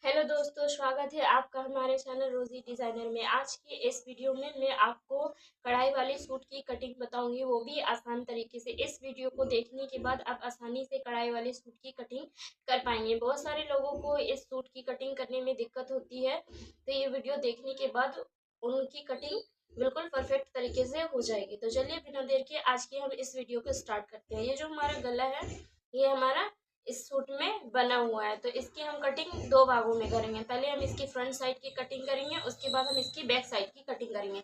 Hello दोस्तों, स्वागत है आपका हमारे चैनल रोजी डिज़ाइनर में। आज की इस वीडियो में मैं आपको कढ़ाई वाली सूट की कटिंग बताऊंगी, वो भी आसान तरीके से। इस वीडियो को देखने के बाद आप आसानी से कढ़ाई वाली सूट की कटिंग कर पाएंगे। बहुत सारे लोगों को इस सूट की कटिंग करने में दिक्कत होती है, तो ये वीडियो देखने के बाद उनकी कटिंग बिल्कुल परफेक्ट तरीके से हो जाएगी। तो चलिए बिना देर के आज की हम इस वीडियो को स्टार्ट करते हैं। ये जो हमारा गला है, ये हमारा इस सूट में बना हुआ है, तो इसकी हम कटिंग दो भागों में करेंगे। पहले हम इसकी फ्रंट साइड की कटिंग करेंगे, उसके बाद हम इसकी बैक साइड की कटिंग करेंगे।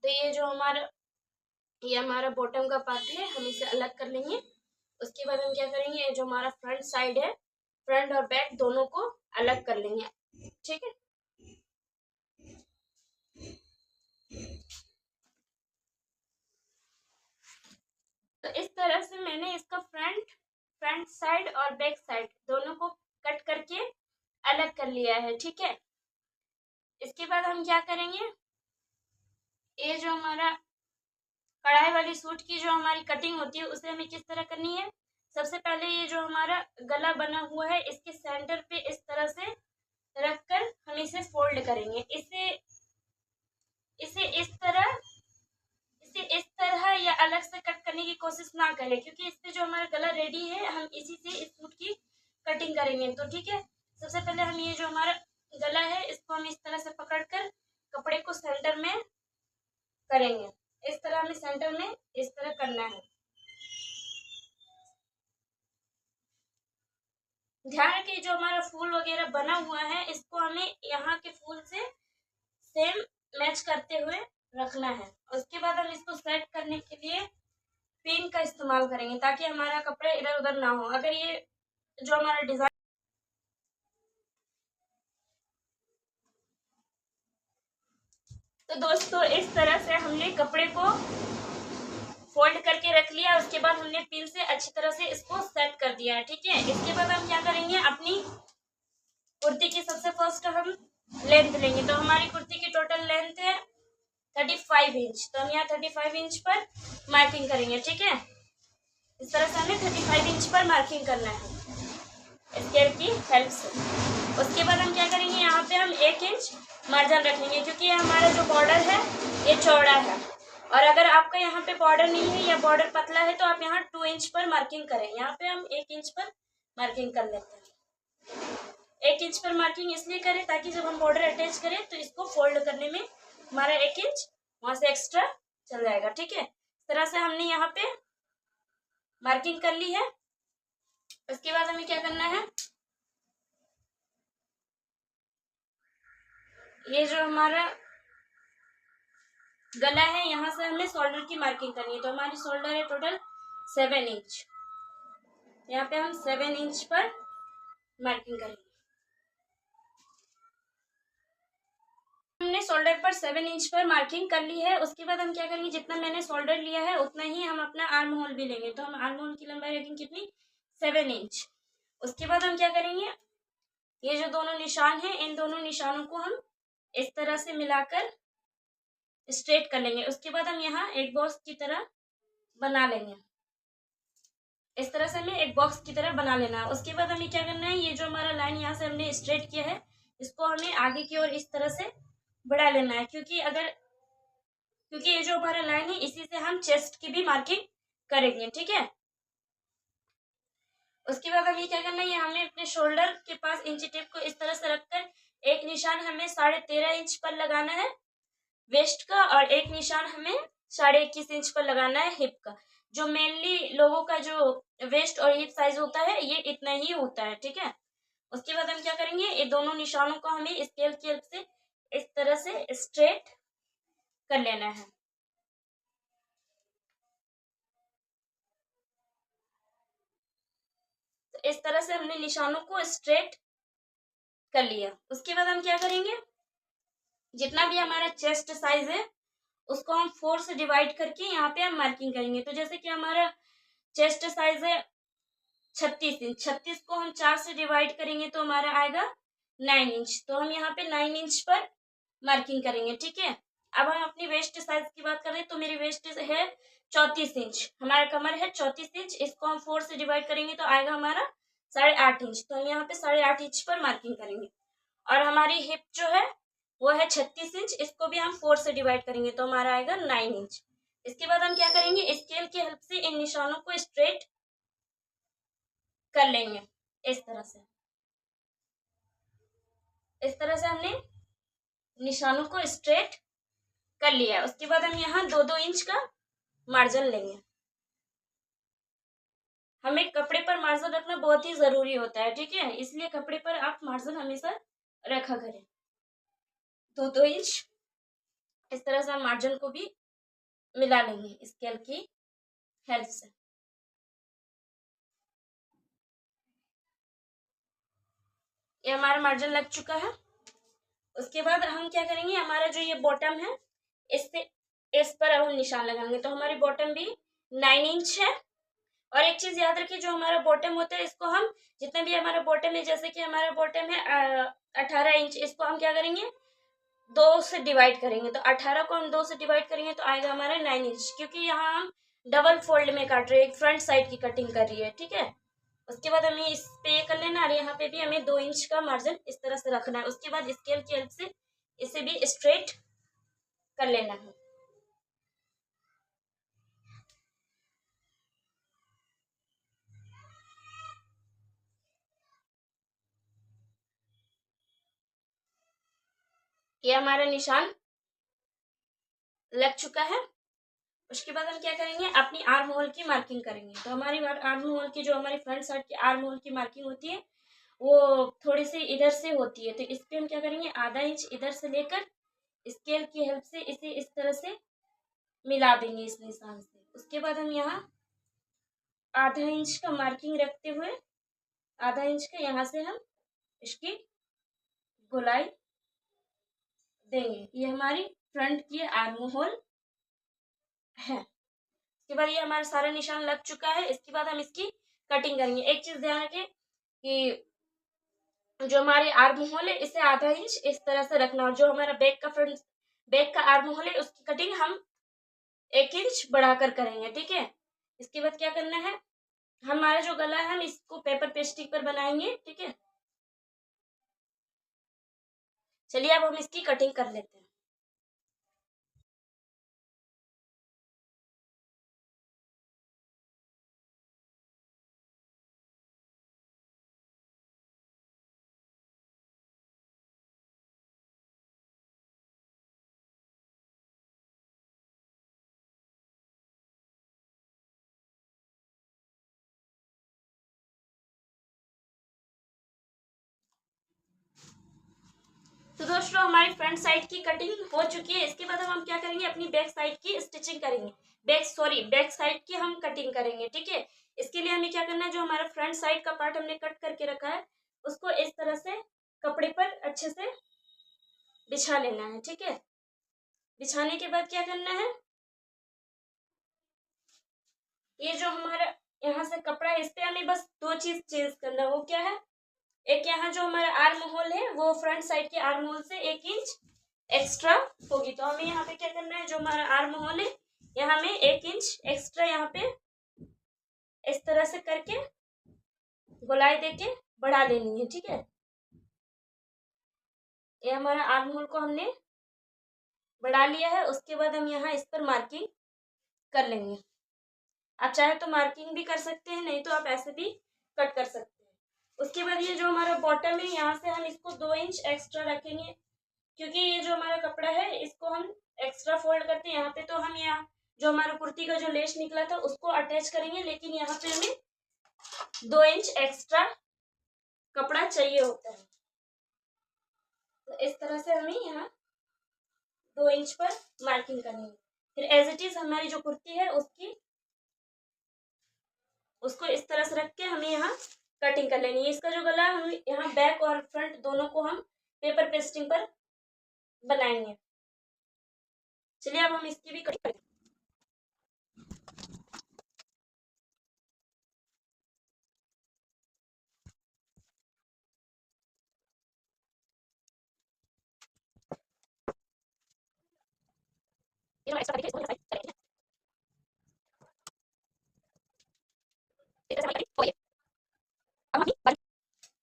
तो ये हमारा बॉटम का पार्ट है, हम इसे अलग कर लेंगे। उसके बाद हम क्या करेंगे, ये जो हमारा फ्रंट साइड है, फ्रंट और बैक दोनों को अलग कर लेंगे। ठीक है, तो इस तरह से मैंने इसका फ्रंट साइड और बैक साइड दोनों को कट करके अलग कर लिया है। ठीक है, इसके बाद हम क्या करेंगे, ये जो हमारा कढ़ाई वाली सूट की जो हमारी कटिंग होती है उसे हमें किस तरह करनी है। सबसे पहले ये जो हमारा गला बना हुआ है, इसके सेंटर पे इस तरह से रखकर हम इसे फोल्ड करेंगे। इसे इस तरह या अलग से कट करने की कोशिश ना करें, क्योंकि इससे जो हमारा गला रेडी है, हम इसी से इस सूट की कटिंग करेंगे। तो ठीक है, सबसे पहले हम ये जो हमारा गला है, इसको हम इस तरह से पकड़कर कपड़े को सेंटर में करेंगे। इस तरह हमें सेंटर में इस तरह करना है। ध्यान रखिए, जो हमारा फूल वगैरह बना हुआ है, इसको हमें यहाँ के फूल से सेम मैच करते हुए रखना है। उसके बाद हम इसको सेट करने के लिए पिन का इस्तेमाल करेंगे, ताकि हमारा कपड़ा इधर उधर ना हो। अगर ये जो हमारा डिजाइन, तो दोस्तों इस तरह से हमने कपड़े को फोल्ड करके रख लिया। उसके बाद हमने पिन से अच्छी तरह से इसको सेट कर दिया है। ठीक है, इसके बाद हम क्या करेंगे, अपनी कुर्ती की सबसे फर्स्ट हम लेंथ लेंगे। तो हमारी कुर्ती की टोटल लेंथ है 35 इंच, तो हम यहाँ 35 इंच पर मार्किंग करेंगे। ठीक है, इस तरह से हमें 35 इंच पर मार्किंग करना है स्केल की हेल्प से। उसके बाद हम क्या करेंगे, यहाँ पे हम 1 इंच मार्जिन रखेंगे, क्योंकि ये हमारा जो बॉर्डर है ये चौड़ा है। और अगर आपका यहाँ पे बॉर्डर नहीं है या बॉर्डर पतला है, तो आप यहाँ 2 इंच पर मार्किंग करें। यहाँ पे हम 1 इंच पर मार्किंग कर लेते हैं। 1 इंच पर मार्किंग इसलिए करें ताकि जब हम बॉर्डर अटैच करें तो इसको फोल्ड करने में हमारा 1 इंच वहां से एक्स्ट्रा चल जाएगा। ठीक है, इस तरह से हमने यहाँ पे मार्किंग कर ली है। उसके बाद हमें क्या करना है, ये जो हमारा गला है, यहाँ से हमें शोल्डर की मार्किंग करनी है। तो हमारी शोल्डर है टोटल 7 इंच, यहाँ पे हम 7 इंच पर मार्किंग करेंगे। हमने शोल्डर पर 7 इंच पर मार्किंग कर ली है। उसके बाद हम क्या करेंगे, जितना मैंने शोल्डर लिया है उतना ही हम अपना आर्म होल भी लेंगे। तो हम आर्म होल की लंबाई रखेंगे कितनी, 7 इंच। उसके बाद हम क्या करेंगे, ये जो दोनों निशान हैं, इन दोनों निशानों को हम इस तरह से मिलाकर स्ट्रेट कर लेंगे। उसके बाद हम यहाँ एक बॉक्स की तरह बना लेंगे। इस तरह से हमें एक बॉक्स की तरह बना लेना है। उसके बाद हमें क्या करना है, ये जो हमारा लाइन यहाँ से हमने स्ट्रेट किया है, इसको हमें आगे की ओर इस तरह से बढ़ा लेना है, क्योंकि ये जो हमारा लाइन है, इसी से हम चेस्ट की भी मार्किंग करेंगे। ठीक है, उसके बाद हमें क्या करना है, हमें अपने शोल्डर के पास इंची टेप को इस तरह से रखकर एक निशान हमें 13.5 इंच पर लगाना है वेस्ट का, और एक निशान हमें 21.5 इंच पर लगाना है हिप का। जो मेनली लोगों का जो वेस्ट और हिप साइज होता है, ये इतना ही होता है। ठीक है, उसके बाद हम क्या करेंगे, ये दोनों निशानों को हमें स्केल की हेल्प से इस तरह से स्ट्रेट कर लेना है। तो इस तरह से हमने निशानों को स्ट्रेट कर लिया। उसके बाद हम क्या करेंगे, जितना भी हमारा चेस्ट साइज है उसको हम 4 से डिवाइड करके यहाँ पे हम मार्किंग करेंगे। तो जैसे कि हमारा चेस्ट साइज है 36 इंच, 36 को हम 4 से डिवाइड करेंगे तो हमारा आएगा 9 इंच। तो हम यहाँ पे 9 इंच पर मार्किंग करेंगे। ठीक है, अब हम अपनी वेस्ट साइज की बात करें, तो मेरी वेस्ट है 34 इंच, हमारा कमर है 34 इंच। इसको हम 4 से डिवाइड करेंगे तो आएगा हमारा 8.5 इंच। तो हम यहाँ पे 8.5 इंच पर मार्किंग करेंगे। और हमारी हिप जो है वो है 36 इंच, इसको भी हम 4 से डिवाइड करेंगे तो हमारा आएगा 9 इंच। इसके बाद हम क्या करेंगे, स्केल की हेल्प से इन निशानों को स्ट्रेट कर लेंगे। इस तरह से, इस तरह से हमने निशानों को स्ट्रेट कर लिया है। उसके बाद हम यहाँ 2-2 इंच का मार्जिन लेंगे। हमें कपड़े पर मार्जिन रखना बहुत ही जरूरी होता है, ठीक है, इसलिए कपड़े पर आप मार्जिन हमेशा रखा करें। 2-2 इंच इस तरह से हम मार्जिन को भी मिला लेंगे स्केल की हेल्प से। ये हमारा मार्जिन लग चुका है। उसके बाद हम क्या करेंगे, हमारा जो ये बॉटम है इससे इस पर अब हम निशान लगाएंगे तो हमारी बॉटम भी 9 इंच है। और एक चीज याद रखिए, जो हमारा बॉटम होता है इसको हम जितना भी हमारा बॉटम है, जैसे कि हमारा बॉटम है 18 इंच, इसको हम क्या करेंगे 2 से डिवाइड करेंगे। तो 18 को हम 2 से डिवाइड करेंगे तो आएगा हमारा 9 इंच, क्योंकि यहाँ हम डबल फोल्ड में काट रहे हैं, एक फ्रंट साइड की कटिंग कर रही है, ठीक है। उसके बाद हमें इस पे ये कर लेना और यहाँ पे भी हमें 2 इंच का मार्जिन इस तरह से रखना है। उसके बाद स्केल की हेल्प से इसे भी स्ट्रेट कर लेना है। ये हमारा निशान लग चुका है। उसके बाद हम क्या करेंगे, अपनी आर्म होल की मार्किंग करेंगे। तो हमारी आर्म होल की जो हमारी फ्रंट साइड की आर्म होल की मार्किंग होती है वो थोड़ी सी इधर से होती है। तो इस पे हम क्या करेंगे, आधा इंच इधर से लेकर स्केल की हेल्प से इसे इस तरह से मिला देंगे इस निशान से। उसके बाद हम यहाँ आधा इंच का मार्किंग रखते हुए आधा इंच का यहाँ से हम इसकी गोलाई देंगे। ये हमारी फ्रंट की आर्म होल है। इसके बाद ये हमारा सारा निशान लग चुका है। इसके बाद हम इसकी कटिंग करेंगे। एक चीज ध्यान रखें कि जो हमारी आर्म होल है इसे आधा इंच इस तरह से रखना, और जो हमारा बैक का आर्म होल है उसकी कटिंग हम 1 इंच बढ़ाकर करेंगे, ठीक है। इसके बाद क्या करना है, हमारा जो गला है हम इसको पेपर पेस्टिंग पर बनाएंगे, ठीक है। चलिए अब हम इसकी कटिंग कर लेते हैं। तो दोस्तों हमारी फ्रंट साइड की कटिंग हो चुकी है। इसके बाद हम क्या करेंगे, अपनी बैक साइड की स्टिचिंग करेंगे। बैक साइड की हम कटिंग करेंगे, ठीक है। इसके लिए हमें क्या करना है, जो हमारा फ्रंट साइड का पार्ट हमने कट करके रखा है उसको इस तरह से कपड़े पर अच्छे से बिछा लेना है, ठीक है। बिछाने के बाद क्या करना है, ये जो हमारा यहाँ से कपड़ा है इस पे हमें बस 2 चीज चेंज करना है। वो क्या है, एक यहाँ जो हमारा आर्म होल है वो फ्रंट साइड के आर्म होल से 1 इंच एक्स्ट्रा होगी। तो हमें यहाँ पे क्या करना है, जो हमारा आर्म होल है यहाँ हमें 1 इंच एक्स्ट्रा यहाँ पे इस तरह से करके गोलाई देके बढ़ा लेनी है, ठीक है। ये हमारा आर्म होल को हमने बढ़ा लिया है। उसके बाद हम यहाँ इस पर मार्किंग कर लेंगे। आप चाहे तो मार्किंग भी कर सकते हैं, नहीं तो आप ऐसे भी कट कर सकते हैं। उसके बाद ये जो हमारा बॉटम है यहाँ से हम इसको 2 इंच एक्स्ट्रा रखेंगे, क्योंकि ये जो हमारा कपड़ा है इसको हम एक्स्ट्रा फोल्ड करते हैं यहाँ पे। तो हम यहाँ जो हमारा कुर्ती का जो लेस निकला था उसको अटैच करेंगे, लेकिन यहाँ पे हमें 2 इंच एक्स्ट्रा कपड़ा चाहिए होता है। तो इस तरह से हमें यहाँ 2 इंच पर मार्किंग करनी है। फिर एज इट इज हमारी जो कुर्ती है उसको इस तरह से रख के हमें यहाँ कटिंग कर लेनी है। इसका जो गला हम यहाँ बैक और फ्रंट दोनों को हम पेपर पेस्टिंग पर बनाएंगे। चलिए अब हम इसकी भी कटिंग करेंगे।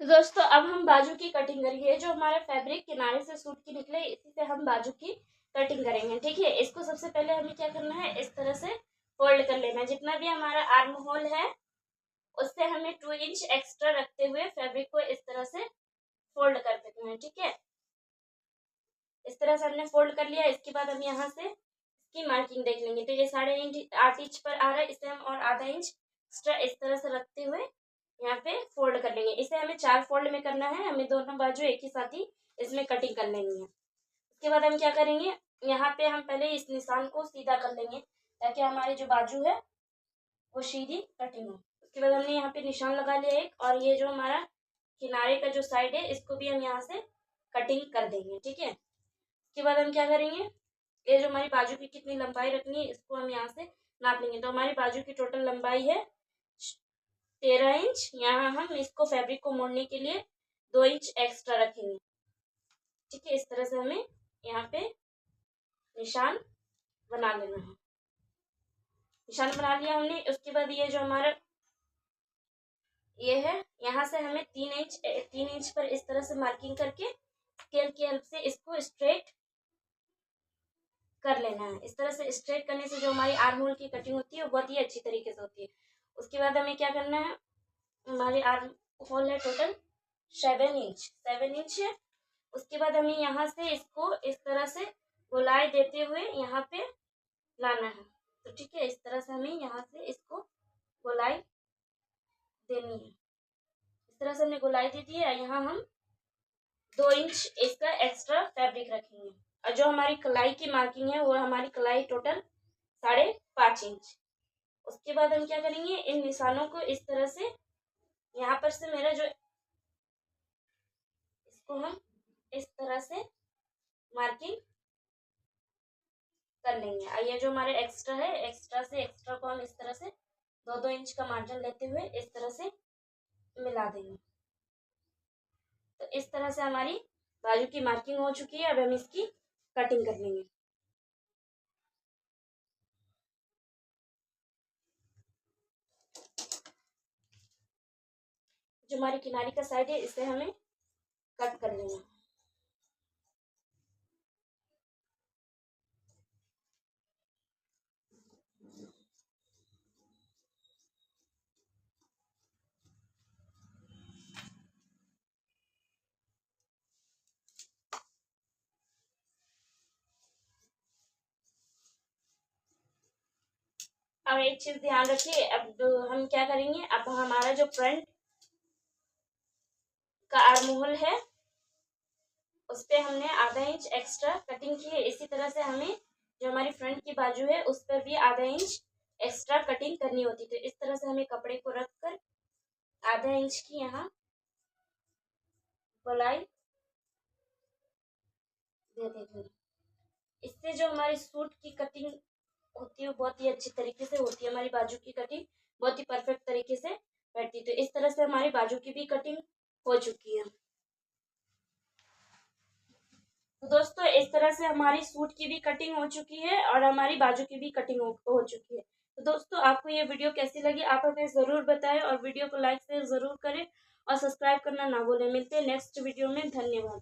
तो दोस्तों अब हम बाजू की कटिंग करेंगे। जो हमारा फैब्रिक किनारे से सूट की निकले इसी से हम बाजू की कटिंग करेंगे। ठीक है, इसको सबसे पहले हमें क्या करना है, इस तरह से फोल्ड कर लेना है। जितना भी हमारा आर्म होल है उससे हमें 2 इंच एक्स्ट्रा रखते हुए फैब्रिक को इस तरह से फोल्ड कर देना है। ठीक है, इस तरह से हमने फोल्ड कर लिया। इसके बाद हम यहाँ से इसकी मार्किंग देख लेंगे। तो ये 8.5 इंच पर आ रहा है, इसे हम और आधा इंच एक्स्ट्रा इस तरह से रखते हुए यहाँ पे फोल्ड कर लेंगे। इसे हमें 4 फोल्ड में करना है। हमें दोनों बाजू एक ही साथ ही इसमें कटिंग कर लेनी है। उसके बाद हम क्या करेंगे, यहाँ पे हम पहले इस निशान को सीधा कर लेंगे ताकि हमारी जो बाजू है वो सीधी कटिंग हो। उसके बाद हमने यहाँ पे निशान लगा लिया एक, और ये जो हमारा किनारे का जो साइड है इसको भी हम यहाँ से कटिंग कर देंगे। ठीक है, उसके बाद हम क्या करेंगे, ये जो हमारी बाजू की कितनी लंबाई रखनी है इसको हम यहाँ से नाप लेंगे। तो हमारी बाजू की टोटल लंबाई है 13 इंच। यहाँ हम इसको फैब्रिक को मोड़ने के लिए 2 इंच एक्स्ट्रा रखेंगे। ठीक है, इस तरह से हमें यहाँ पे निशान बना लेना है। निशान बना लिया हमने। उसके बाद ये जो हमारा ये है, यहाँ से हमें 3 इंच पर इस तरह से मार्किंग करके स्केल की हेल्प से इसको स्ट्रेट कर लेना है। इस तरह से स्ट्रेट करने से जो हमारी आर्म होल की कटिंग होती है वो बहुत ही अच्छी तरीके से होती है। उसके बाद हमें क्या करना है, हमारी आर्म होल है टोटल 7 इंच है। उसके बाद हमें यहाँ से इसको इस तरह से गोलाई देते हुए यहाँ पे लाना है। तो ठीक है, इस तरह से हमें यहाँ से इसको गोलाई देनी है। इस तरह से हमने गोलाई दे दी है। यहाँ हम 2 इंच इसका एक्स्ट्रा फैब्रिक रखेंगे। और जो हमारी कलाई की मार्किंग है वो हमारी कलाई टोटल 5.5 इंच। उसके बाद हम क्या करेंगे, इन निशानों को इस तरह से यहाँ पर से मेरा जो इसको हम इस तरह से मार्किंग कर लेंगे। और ये जो हमारे एक्स्ट्रा है, एक्स्ट्रा से एक्स्ट्रा को हम इस तरह से 2-2 इंच का मार्जिन लेते हुए इस तरह से मिला देंगे। तो इस तरह से हमारी बाजू की मार्किंग हो चुकी है। अब हम इसकी कटिंग कर लेंगे। जो हमारी किनारी का साइड है इसे हमें कट कर लेना है। अब एक चीज ध्यान रखिए, अब हम क्या करेंगे, अब हमारा जो फ्रंट का आर्म होल है उस पे हमने आधा इंच एक्स्ट्रा कटिंग की है। इसी तरह से हमें जो हमारी फ्रंट की बाजू है उस पर भी आधा इंच एक्स्ट्रा कटिंग करनी होती। तो इस तरह से हमें कपड़े को रखकर आधा इंच की यहाँ गोलाई दे देंगे। इससे जो हमारी सूट की कटिंग होती है वो बहुत ही अच्छी तरीके से होती है। हमारी बाजू की कटिंग बहुत ही परफेक्ट तरीके से बैठती है। तो इस तरह से हमारी बाजू की भी कटिंग हो चुकी है। तो दोस्तों इस तरह से हमारी सूट की भी कटिंग हो चुकी है और हमारी बाजू की भी कटिंग हो चुकी है। तो दोस्तों आपको ये वीडियो कैसी लगी आप हमें ज़रूर बताएं, और वीडियो को लाइक शेयर ज़रूर करें और सब्सक्राइब करना ना भूलें। मिलते हैं नेक्स्ट वीडियो में। धन्यवाद।